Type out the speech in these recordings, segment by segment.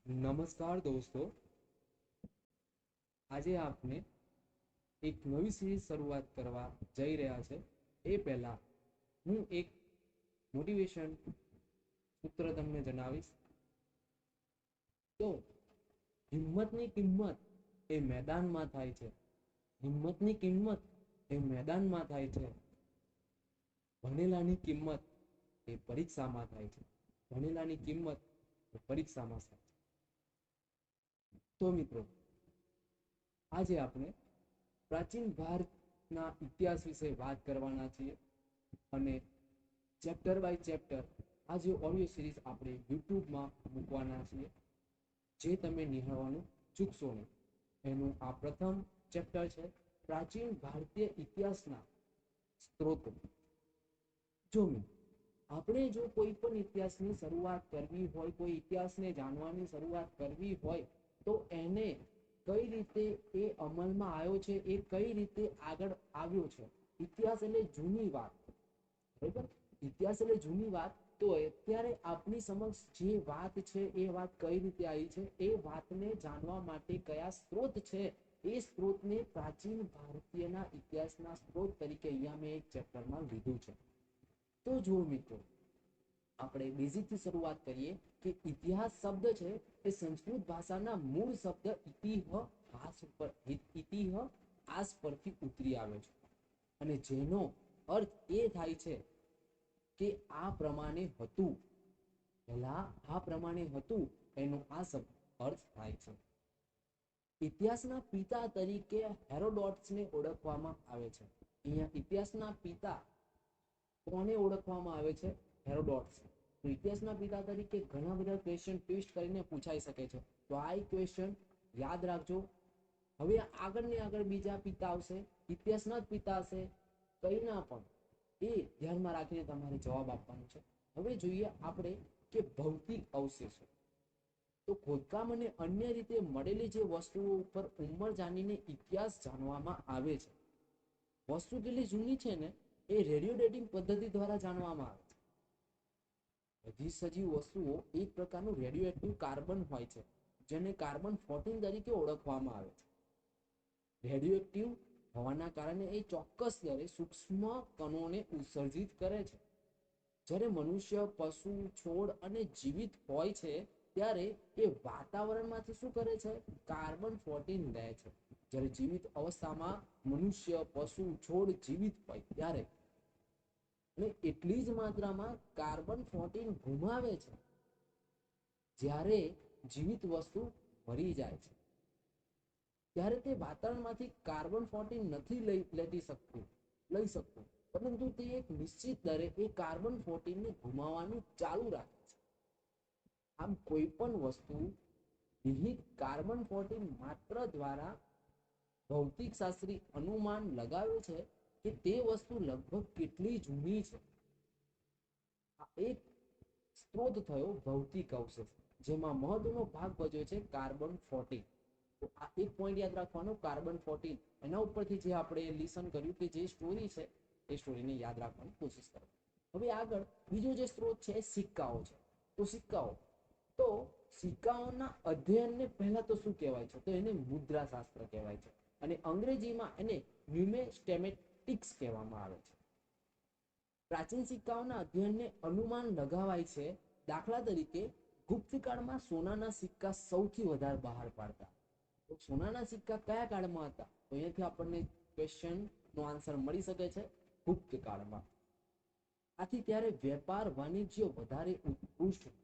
નમસ્કાર દોસ્તો, આજે આપણે એક નવી સિરીઝ શરૂઆત કરવા જઈ રહ્યા છે. એ પહેલા હું એક મોટિવેશન સૂત્ર તમને જણાવીશ. તો હિંમતની કિંમત એ મેદાનમાં થાય છે. હિંમતની કિંમત એ મેદાનમાં થાય છે. ભણેલાની કિંમત એ પરીક્ષામાં થાય છે. ભણેલાની કિંમત એ પરીક્ષામાં થાય છે. તો મિત્રો, આજે આપણે પ્રાચીન ભારતના ઇતિહાસ વિશે વાત કરવાના છીએ અને ચેપ્ટર બાય ચેપ્ટર આ જે ઓડિયો સિરીઝ આપણે યુટ્યુબમાં મૂકવાના છીએ, જે તમે નિહાળવાનું ચૂકશો નહીં. એનું આ પ્રથમ ચેપ્ટર છે, પ્રાચીન ભારતીય ઇતિહાસના સ્ત્રોતો. જો આપણે જો કોઈ પણ ઇતિહાસની શરૂઆત કરવી હોય, કોઈ ઇતિહાસને જાણવાની શરૂઆત કરવી હોય, તો એને કઈ રીતે એ અમલમાં આવ્યો છે, એ કઈ રીતે આગળ આવ્યો છે. ઇતિહાસ એટલે જૂની વાત, બરાબર? ઇતિહાસ એટલે જૂની વાત. તો અત્યારે આપની સમક્ષ જે વાત છે એ વાત કઈ રીતે આવી છે, એ વાતને જાણવા માટે કયા સ્ત્રોત છે, એ સ્ત્રોતને પ્રાચીન ભારતીયના ઇતિહાસના સ્ત્રોત તરીકે અહીંયા મેં એક ચેપ્ટરમાં લીધું છે. તો જો મિત્રો, આપણે બેઝિકથી શરૂઆત કરીએ કે ઇતિહાસ શબ્દ છે એ સંસ્કૃત ભાષાના મૂળ શબ્દ ઇતિહાસ પરથી ઉતરી આવ્યો છે, અને જેનો અર્થ એ થાય છે કે આ પ્રમાણે હતું. પહેલા આ પ્રમાણે હતું એનો આ શબ્દ અર્થ થાય છે. ઇતિહાસના પિતા તરીકે હેરોડોટસને ઓળખવામાં આવે છે. અહીંયા ઇતિહાસના પિતા કોને ઓળખવામાં આવે છે? હેરોડોટસ. તો ઇતિહાસના પિતા તરીકે ઘણા બધા ક્વેશ્ચન ટ્વિસ્ટ કરીને પૂછાઈ શકે છે. તો આ ક્વેશ્ચન યાદ રાખજો. હવે આગળ ને આગળ બીજા પિતા આવશે, ઇતિહાસના જ પિતા હશે, કઈ ના પણ એ ધ્યાનમાં રાખીને તમારે જવાબ આપવાનો છે. હવે જોઈએ આપણે કે ભૌતિક અવશેષો. તો ખોદકામ અને અન્ય રીતે મળેલી જે વસ્તુઓ ઉપર ઉંમર જાણીને ઇતિહાસ જાણવામાં આવે છે. વસ્તુ કેટલી જૂની છે ને, એ રેડિયો ડેટિંગ પદ્ધતિ દ્વારા જાણવામાં આવે છે. બધી સજીવ વસ્તુઓ એક પ્રકારનું રેડિયો એક્ટિવ કાર્બન હોય છે, જેને કાર્બન 14 તરીકે ઓળખવામાં આવે છે. રેડિયો એક્ટિવ હોવાના કારણે એ ચોક્કસ દરે સૂક્ષ્મ કણોને ઉત્સર્જિત કરે છે. જ્યારે મનુષ્ય, પશુ, છોડ અને જીવિત હોય છે, ત્યારે એ વાતાવરણમાંથી શું કરે છે? કાર્બન 14 લે છે. જ્યારે જીવિત અવસ્થામાં મનુષ્ય, પશુ, છોડ જીવિત હોય ત્યારે અને એટલી જ માત્રામાં કાર્બન 14 ગુમાવે છે જ્યારે જીવિત વસ્તુ મરી જાય છે. ત્યારે તે વાતાવરણમાંથી કાર્બન 14 નથી લઈ શકતું, પરંતુ તે એક નિશ્ચિત દરે એ કાર્બન 14 ને ગુમાવવાનું ચાલુ રાખે છે. આમ કોઈ પણ વસ્તુ વિહિત કાર્બન 14 માત્ર દ્વારા ભૌતિક શાસ્ત્રી અનુમાન લગાવે છે કે તે વસ્તુ લગભગ કેટલી જૂની છે. આ એક સ્ત્રોત થયો ભૌતિક અવશેષ, જેમાં મહત્વનો ભાગ ભજવે છે કાર્બન 14. તો આ એક પોઈન્ટ યાદ રાખવાનો, કાર્બન 14. એના ઉપરથી જે આપણે લિસન કર્યું કે જે સ્ટોરી છે એ સ્ટોરીને યાદ રાખવાની કોશિશ કરો. હવે આગળ બીજો જે સ્ત્રોત છે એ સિક્કાઓ છે. તો સિક્કાઓના અધ્યયનને પહેલા તો શું કહેવાય છે? તો એને મુદ્રા શાસ્ત્ર કહેવાય છે, અને અંગ્રેજીમાં એને ન્યુમેસ્ટેમેટિક્સ કહેવામાં આવે છે. પ્રાચીન સિક્કાઓના અધ્યયનને અનુમાન લગાવાય છે. દાખલા તરીકે ગુપ્ત કાળમાં સોનાના સિક્કા સૌથી વધારે બહાર પાડતા. તો સોનાના સિક્કા કયા કાળમાં હતા? તો અહીંયાથી આપણને ક્વેશ્ચનનો આન્સર મળી શકે છે, ગુપ્ત કાળમાં. આથી ત્યારે વેપાર વાણિજ્ય વધારે ઉત્કૃષ્ટ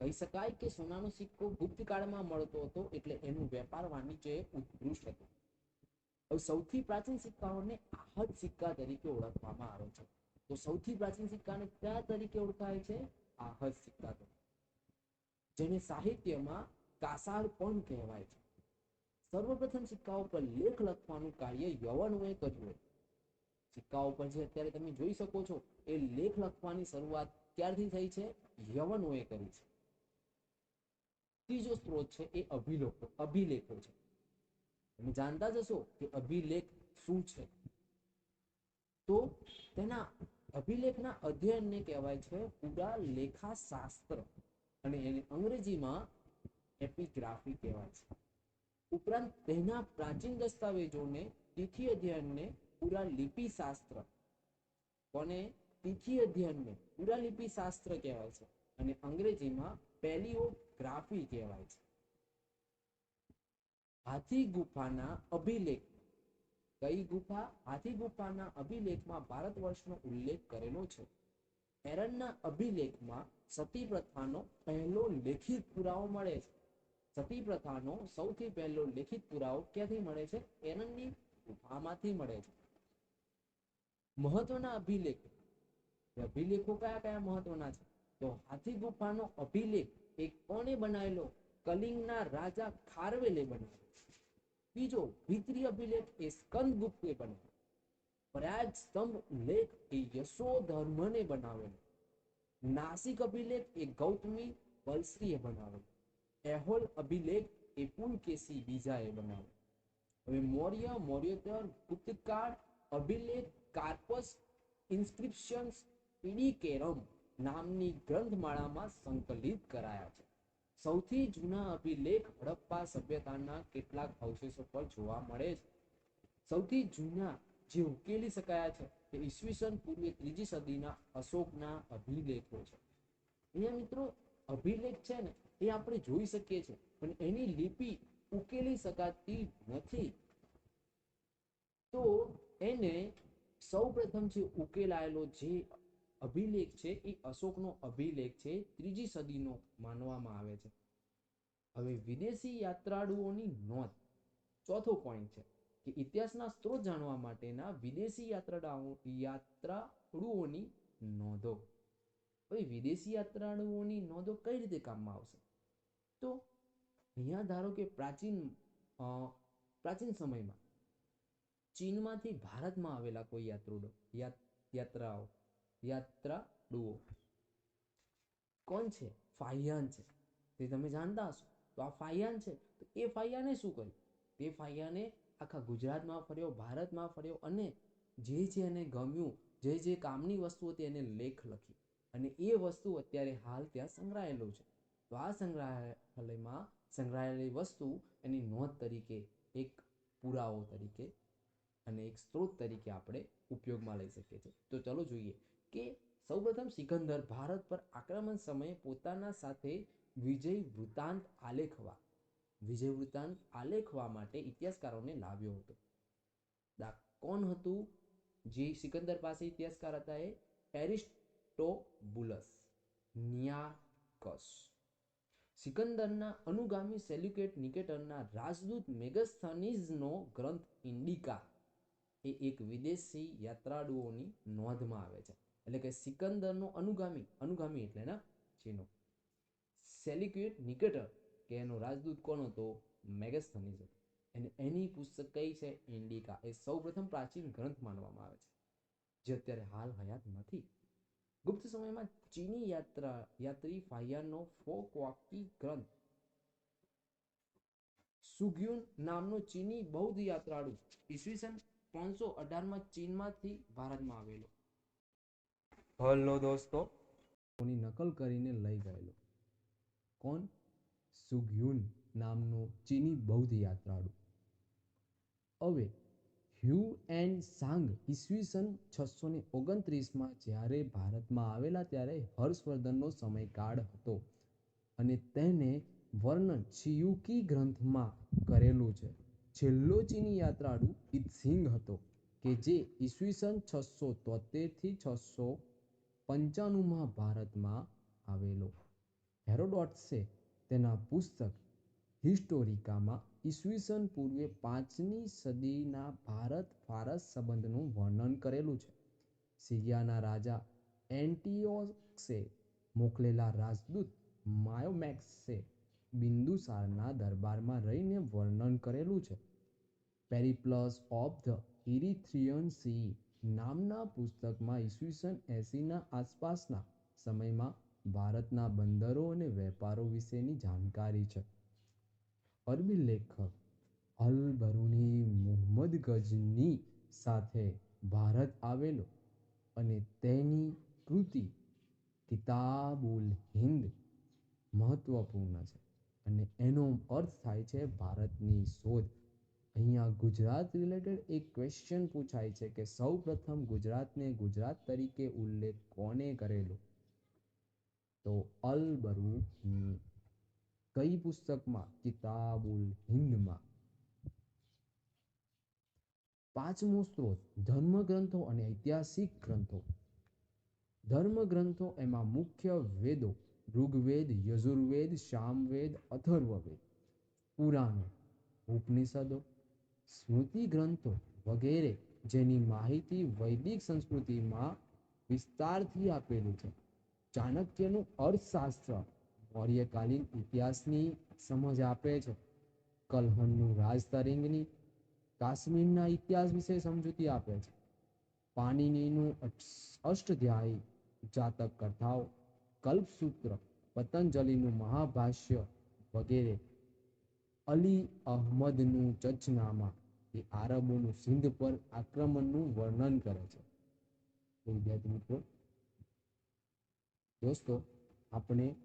કહી શકાય કે સોનાનો સિક્કો ગુપ્ત કાળમાં મળતો હતો, એટલે એનું વેપાર વાણિજ્ય ઉત્કૃષ્ટ હતું. હવે સૌથી પ્રાચીન સિક્કાઓને આહત સિક્કા તરીકે ઓળખવામાં આવે છે. તો સૌથી પ્રાચીન સિક્કાને કયા તરીકે ઓળખાય છે? આહત સિક્કા તરીકે, જેને સાહિત્યમાં કાસાળ પણ કહેવાય છે. સર્વપ્રથમ સિક્કાઓ પર લેખ લખવાનું કાર્ય યવનોએ કર્યું. સિક્કાઓ પર જે અત્યારે તમે જોઈ શકો છો, એ લેખ લખવાની શરૂઆત ક્યારથી થઈ છે? યવનોએ કરી છે. ત્રીજો સ્ત્રોત છે એ અભિલેખો છે. તમે જાણતા જશો કે અભિલેખ શું છે. તો તેના અભિલેખના અધ્યયનને કહેવાય છે પુરાલેખાશાસ્ત્ર. અને એને અંગ્રેજીમાં એપિગ્રાફી કહેવાય છે. ઉપરાંત તેના પ્રાચીન દસ્તાવેજોને તિથિ અધ્યયનને પૂરા લિપિ શાસ્ત્ર કોને તિથિ અધ્યયનને પૂરા લિપિ શાસ્ત્ર કહેવાય છે અને અંગ્રેજીમાં પેલિયોગ્રાફી કહેવાય છે. હાથી ગુફાના અભિલેખ કઈ ગુફા હાથી ગુફાના અભિલેખમાં ભારત વર્ષનો ઉલ્લેખ કરેલો છે. એરણના અભિલેખમાં સતી પ્રથાનો પહેલો લેખિત પુરાવો મળે છે. સતી પ્રથાનો સૌથી પહેલો લેખિત પુરાવો ક્યાંથી મળે છે? એરણની ગુફામાંથી મળે છે. મહત્વના અભિલેખ અભિલેખો કયા કયા મહત્વના છે? તો હાથી ગુફાનો અભિલેખ એ કોણે બનાવેલો? કલિંગના રાજા ખારવેલે બનાવેલો. બીજો ભીતરી અભિલેખ એ સ્કંદગુપ્તે બનાવેલો. પ્રયાગ સ્તંભ લેખ એ યશોધર્મને બનાવેલો. નાસિક અભિલેખ એ ગૌતમી વલશ્રીએ બનાવેલો. એહોલ અભિલેખ એ પુલકેશી બીજાએ બનાવેલો. હવે મૌર્યોત્તર ગુપ્તકાળ અભિલેખ કાર્પસ ઇન્સ્ક્રિપ્શન્સ ઇડિકેરમ નામની ગ્રંથમાળામાં સંકલિત કરાયા છે. સૌથી જૂના અભિલેખ હડપ્પા સભ્યતાના કેટલાક અવશેષો પર જોવા મળે છે. સૌથી જૂના જે ઉકેલી શકાયા છે તે ઈસવીસન પૂર્વે 3જી સદીના અશોકના અભિલેખો છે. અહીંયા મિત્રો અભિલેખ છે ને એ આપણે જોઈ શકીએ છીએ પણ એની લિપિ ઉકેલી શકાતી નથી. તો એને સૌ પ્રથમ જે ઉકેલાયેલો જે અભિલેખ છે એ અશોકનો અભિલેખ છે. 3જી સદીનો માનવામાં આવે છે. હવે વિદેશી યાત્રાળુઓની નોંધ ચોથો પોઈન્ટ છે કે ઇતિહાસના સ્ત્રોત જાણવા માટેના વિદેશી યાત્રાળુઓની નોંધો. હવે વિદેશી યાત્રાળુઓની નોંધો કઈ રીતે કામમાં આવશે? તો અહીંયા ધારો કે પ્રાચીન સમયમાં ચીનમાંથી ભારતમાં આવેલા કોઈ યાત્રાળુઓ કોણ છે? ફાહિયાન છે. તે તમે જાણતા હશો. તો આ ફાહિયાન છે તો એ ફાહિયાને શું કર્યું? તે ફાહિયાને આખા ગુજરાતમાં ફર્યો, ભારતમાં ફર્યો અને જે એને ગમ્યું, જે કામની વસ્તુ હતી એને લેખ લખી અને એ વસ્તુ અત્યારે હાલ ત્યાં સંગ્રહાયેલું છે. તો આ સંગ્રહાલયમાં સંગ્રહાયેલી વસ્તુ એની નોંધ તરીકે, એક પુરાવો તરીકે અને એક સ્ત્રોત તરીકે આપણે ઉપયોગમાં લઈ શકીએ છીએ. તો ચલો જોઈએ કે સૌપ્રથમ સિકંદર ભારત પર આક્રમણ સમયે પોતાના સાથે વિજય વૃત્તાંત આલેખવા માટે ઇતિહાસકારોને લાવ્યો હતો. કોણ હતું જે સિકંદર પાસે ઇતિહાસકાર હતા? એ એરિસ્ટોબુલસ નિયાકસ. સિકંદરના અનુગામી સેલ્યુકેટ નિકેટરના રાજદૂત મેગસ્થનીઝનો ગ્રંથ ઇન્ડિકા એ એક વિદેશી યાત્રાળુઓની નોંધમાં આવે છે. એટલે કે સિકંદરનો અનુગામી એટલે ના જેનો સેલ્યુકેટ નિકેટર કે એનો રાજદૂત કોણ હતો? મેગસ્થનીઝ હતો. અને એની પુસ્તક કઈ છે? ઇન્ડિકા. એ સૌપ્રથમ પ્રાચીન ગ્રંથ માનવામાં આવે છે જે અત્યારે હાલ હયાત નથી. ગુપ્ત સમયમાં ચીની યાત્રી ફાહિયાનનો ફોકવાકી ગ્રંથ સુગ્યુન નામનો ચીની બૌદ્ધ યાત્રાળુ ઈસવીસન 518માં ચીનમાંથી ભારતમાં આવેલો. હલો દોસ્તો, ની નકલ કરીને લઈ ગયેલો. કોણ? સુગ્યુન નામનો ચીની બૌદ્ધ યાત્રાળુ. હવે હ્યુ એન્ડ સાંગ ઈસવીસન 629માં જ્યારે ભારતમાં આવેલા ત્યારે હર્ષવર્ધનનો સમયકાળ હતો અને તેને વર્ણન ચિયુકી ગ્રંથમાં કરેલું છે. છેલ્લો ચીની યાત્રાળુ ઇત્સિંગ હતો કે જે ઈસવીસન 673 થી 695માં ભારતમાં આવેલો. હેરોડોટસે તેના પુસ્તક હિસ્ટોરિકામાં ઈસવીસન પૂર્વે 5મી સદીના ભારત ફારસ સંબંધનું વર્ણન કરેલું છે. સિરિયાના રાજા એન્ટિયોકસે મોકલેલા રાજદૂત માયોમેક્સે બિંદુસારના દરબારમાં રહીને વર્ણન કરેલું છે. પેરિપ્લસ ઓફ ધ ઇરિથ્રિયન સી નામના પુસ્તકમાં ઈસવીસન 80ના આસપાસના સમયમાં ભારતના બંદરો અને વેપારો વિશેની જાણકારી છે. અરબી લેખક અલ બરુની મુહમ્મદ ગઝની સાથે ભારત આવેલો અને તેની કૃતિ કિતાબુલ હિંદ મહત્વપૂર્ણ છે અને એનો અર્થ થાય છે ભારતની શોધ. અહીંયા ગુજરાત રિલેટેડ એક ક્વેશ્ચન પૂછાય છે કે સૌ પ્રથમ ગુજરાતને ગુજરાત તરીકે ઉલ્લેખ કોને કરેલો? તો અલ બરૂની. કઈ પુસ્તકમાં? કિતાબુલ હિંદમાં. પાંચમો સ્ત્રોત ધર્મગ્રંથો અને ઐતિહાસિક ગ્રંથો. ધર્મગ્રંથો એમાં મુખ્ય વેદો ઋગ્વેદ, યજુર્વેદ, સામવેદ, અથર્વવેદ, પુરાણો, ઉપનિષદો, સ્મૃતિ ગ્રંથો વગેરે જેની માહિતી વૈદિક સંસ્કૃતિમાં વિસ્તારથી આપેલી છે. ચાણક્યનું અર્થશાસ્ત્ર મૌર્યકાલીન ઇતિહાસની સમજ આપે છે. કલ્હણનું રાજતરંગીણી કાશ્મીરના ઇતિહાસ વિશે સમજૂતી આપે છે. પાણિનીનું અષ્ટાધ્યાયી જાતક કથાઓ, કલ્પસૂત્ર, પતંજલિનું મહાભાષ્ય વગેરે. અલી અહમદનું ચચનામા એ આરબોનું સિંધ પર આક્રમણનું વર્ણન કરે છે. વિદ્યાર્થી મિત્રો, દોસ્તો, આપણે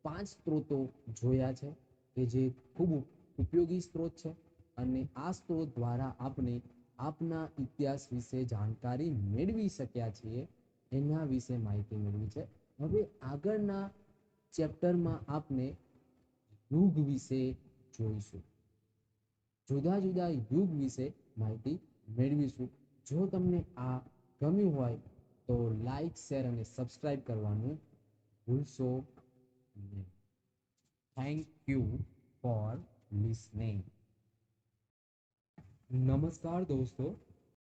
5 સ્ત્રોતો જોયા છે કે જે ખૂબ ઉપયોગી સ્ત્રોત છે અને આ સ્ત્રોત દ્વારા આપણે આપના ઇતિહાસ વિશે જાણકારી મેળવી શક્યા છીએ. એના વિશે માહિતી મેળવી છે. હવે આગળના ચેપ્ટરમાં આપણે યુગ વિશે જોઈશું. જુદા જુદા યુગ વિશે માહિતી મેળવીશું. જો તમને આ ગમ્યું હોય તો લાઈક, શેર અને સબસ્ક્રાઇબ કરવાનું ભૂલશો નહીં. Thank you for listening. નમસ્કાર દોસ્તો.